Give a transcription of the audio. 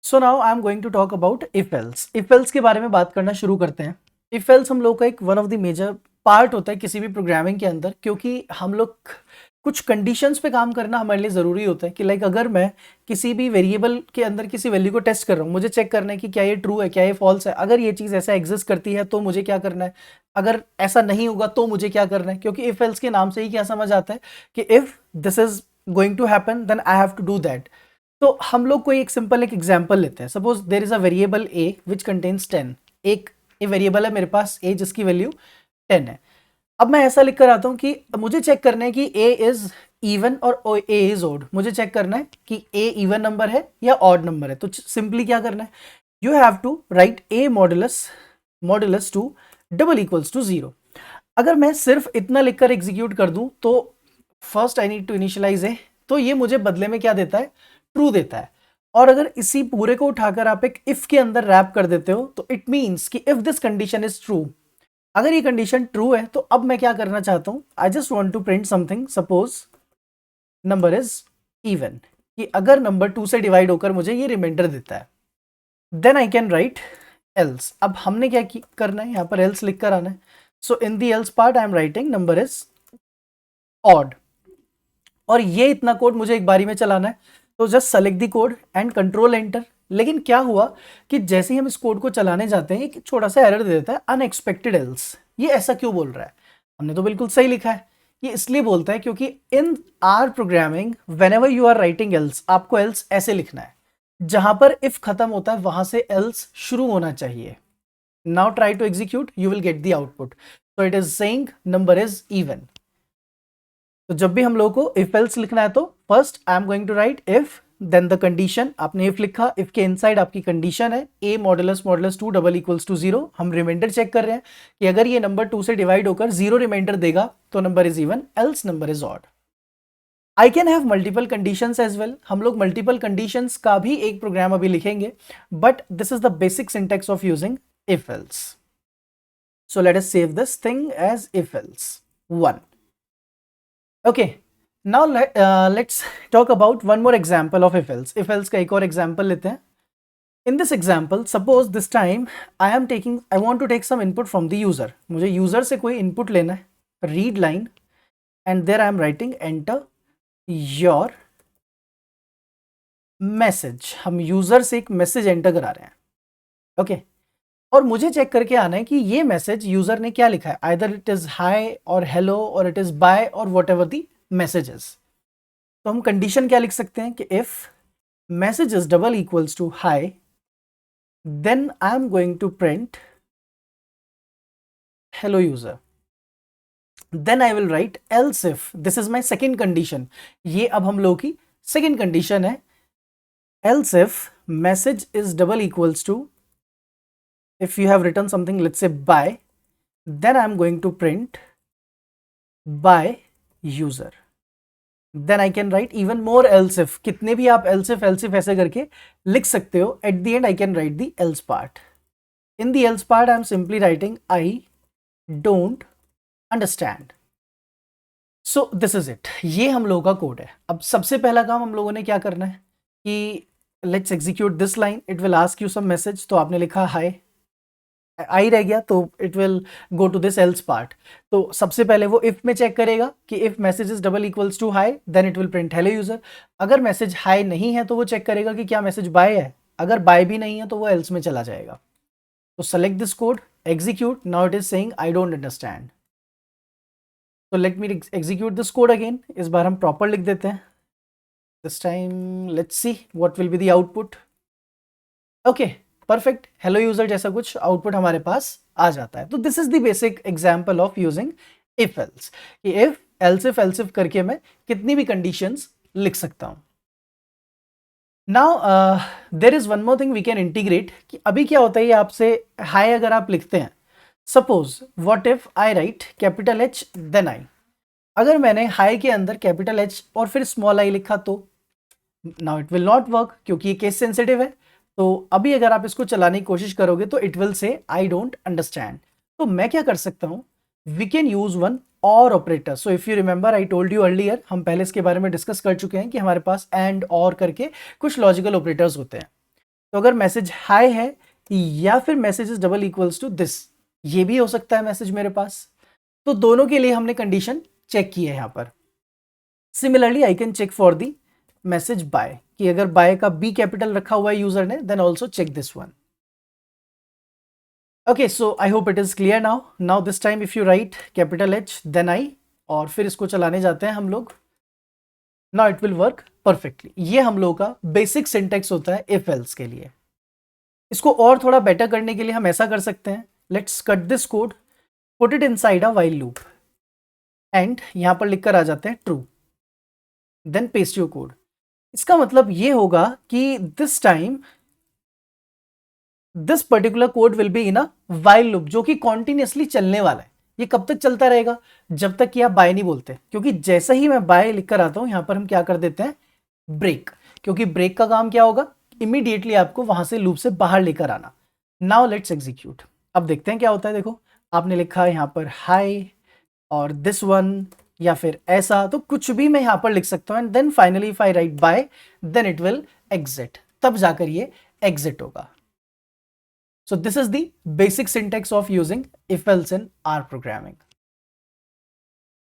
So now I am going to talk about if else. If else के बारे में बात करना शुरू करते हैं। इफ एल्स हम लोग का एक one of the major part होता है किसी भी प्रोग्रामिंग के अंदर, क्योंकि हम लोग कुछ कंडीशंस पे काम करना हमारे लिए ज़रूरी होता है कि लाइक अगर मैं किसी भी वेरिएबल के अंदर किसी वैल्यू को टेस्ट कर रहा हूँ, मुझे चेक करना है कि क्या ये ट्रू है, क्या ये फॉल्स है। अगर ये चीज़ ऐसा एग्जिस्ट करती है तो मुझे क्या करना है, अगर ऐसा नहीं होगा तो मुझे क्या करना है। क्योंकि इफ एल्स के नाम से ही क्या समझ आता है कि if this is going to happen then I have to do that. तो हम लोग कोई एक सिंपल एक एग्जांपल लेते हैं। Suppose there is a variable A which contains 10। एक वेरिएबल है मेरे पास ए जिसकी वैल्यू 10 है। अब मैं ऐसा लिख कर आता हूं कि मुझे चेक करना है कि ए इज इवन और ए इज ऑड। मुझे चेक करना है कि ए इवन नंबर है या ऑड नंबर है। तो सिंपली क्या करना है, you have to write a modulus modulus two double equals to 0। अगर मैं सिर्फ इतना लिखकर एग्जीक्यूट कर दूं तो first I need to initialize a, तो ये मुझे बदले में क्या देता है, ट्रू देता है। और अगर इसी पूरे को उठाकर आप एक इफ के अंदर रैप कर देते हो तो इट मींस कि if this condition is true, अगर ये कंडीशन ट्रू है तो अब मैं क्या करना चाहता हूं, I just want to print something. Suppose number is even, कि अगर नंबर 2 से डिवाइड होकर मुझे ये रिमाइंडर देता है, then I can write else. अब हमने क्या करना है, यहां पर एल्स लिख कर आना है। So in the else part I am writing number is odd. और ये इतना कोड मुझे एक बारी में चलाना है, तो just select the code and control enter. लेकिन क्या हुआ कि जैसे ही हम इस कोड को चलाने जाते हैं एक छोटा सा एरर दे देता है, अनएक्सपेक्टेड एल्स। ये ऐसा क्यों बोल रहा है, हमने तो बिल्कुल सही लिखा है। ये इसलिए बोलता है क्योंकि in our programming whenever you are writing else, आपको एल्स ऐसे लिखना है, जहां पर इफ खत्म होता है वहां से एल्स शुरू होना चाहिए। Now try to execute, you will get the output. So it is saying number is even. तो जब भी हम लोग को इफ एल्स लिखना है तो first I am going to write if, then the condition. आपने इफ लिखा, इफ के इनसाइड आपकी कंडीशन है a modulus modulus 2 double equals to 0। हम रिमाइंडर चेक कर रहे हैं कि अगर ये नंबर 2 से डिवाइड होकर 0 रिमाइंडर देगा तो number is even, else number is odd. I can have multiple conditions as well. हम लोग मल्टीपल कंडीशंस का भी एक प्रोग्राम अभी लिखेंगे, but this is the basic syntax of using if else. So let us save this thing as if else 1। Okay, now let's talk about one more example of if else. If else का एक और example लेते हैं। In this example, suppose this time I want to take some input from the user. मुझे user से कोई input लेना है, read line, and there I am writing enter your message. हम user से एक message enter करा रहे हैं, okay? और मुझे चेक करके आना है कि ये मैसेज यूजर ने क्या लिखा है, either it is hi or hello or it is bye or whatever the messages. तो हम कंडीशन क्या लिख सकते हैं कि if message is double equals to hi, then I am going to print hello user. Then I will write else if, this is my second condition. ये अब हम लोग की सेकेंड कंडीशन है। Else if message is double equals to, if you have written something, let's say by, then I'm going to print by user. Then I can write even more else if. कितने भी आप else if ऐसे करके लिख सकते हो। At the end I can write the else part. In the else part I'm simply writing I don't understand. So this is it. ये हम लोगों का कोड है। अब सबसे पहला काम हम लोगों ने क्या करना है कि let's execute this line. It will ask you some message. तो आपने लिखा hi, आई रह गया तो it will go to this else part. तो सबसे पहले वो इफ में चेक करेगा कि if message is double equals to hi, then it will print hello user. अगर मैसेज हाई नहीं है तो वो चेक करेगा कि क्या मैसेज बाय है। अगर बाय भी नहीं है तो वो एल्स में चला जाएगा। तो select this code, execute. Now it is saying I don't understand. तो let me execute this code again. इस बार हम प्रॉपर लिख देते हैं। This time let's see what will be the output. Okay, perfect, hello user जैसा कुछ output हमारे पास आ जाता है। तो this is the basic example of using if else, कि इफ एल्स इफ करके मैं कितनी भी कंडीशंस लिख सकता हूं। Now there is one more thing we can integrate, कि अभी क्या होता है, ये आपसे हाई अगर आप लिखते हैं, suppose what if I write capital H then I. अगर मैंने हाई के अंदर कैपिटल एच और फिर स्मॉल आई लिखा तो now it will not work, क्योंकि ये केस सेंसिटिव है। तो अभी अगर आप इसको चलाने की कोशिश करोगे तो it will say I don't understand. तो मैं क्या कर सकता हूं, वी कैन यूज वन और operator. So if you remember I told you earlier, हम पहले इसके बारे में डिस्कस कर चुके हैं कि हमारे पास एंड और करके कुछ लॉजिकल ऑपरेटर्स होते हैं। तो अगर मैसेज हाई है या फिर message is double equals to this, ये भी हो सकता है मैसेज मेरे पास। तो दोनों के लिए हमने कंडीशन चेक की है यहां पर। Similarly I can check for the message bye, कि अगर बाय का बी कैपिटल रखा हुआ है यूजर ने, then also check this one. Okay, so I hope it is clear now. Now this time if you write capital H then I, और फिर इसको चलाने जाते हैं हम लोग। Now it will work perfectly. ये हम लोग का बेसिक सिंटेक्स होता है इफ एल्स के लिए। इसको और थोड़ा बेटर करने के लिए हम ऐसा कर सकते हैं, let's cut this code, put it inside a while loop, and यहां पर लिखकर आ जाते हैं true, then paste your code. इसका मतलब ये होगा कि this time this particular code will be in a while loop, जो कि कॉन्टिन्यूसली चलने वाला है। ये कब तक चलता रहेगा? जब तक कि आप बाय नहीं बोलते, क्योंकि जैसे ही मैं बाय लिखकर आता हूं यहां पर हम क्या कर देते हैं, ब्रेक। क्योंकि ब्रेक का काम क्या होगा, इमीडिएटली आपको वहां से लूप से बाहर लेकर आना। Now let's execute. अब देखते हैं क्या होता है। देखो, आपने लिखा है यहां पर हाई और दिस वन, या फिर ऐसा, तो कुछ भी मैं यहां पर लिख सकता हूं, and then finally if I write bye then it will exit, तब जाकर ये एग्जिट होगा। So this is the basic syntax of using if else in R programming.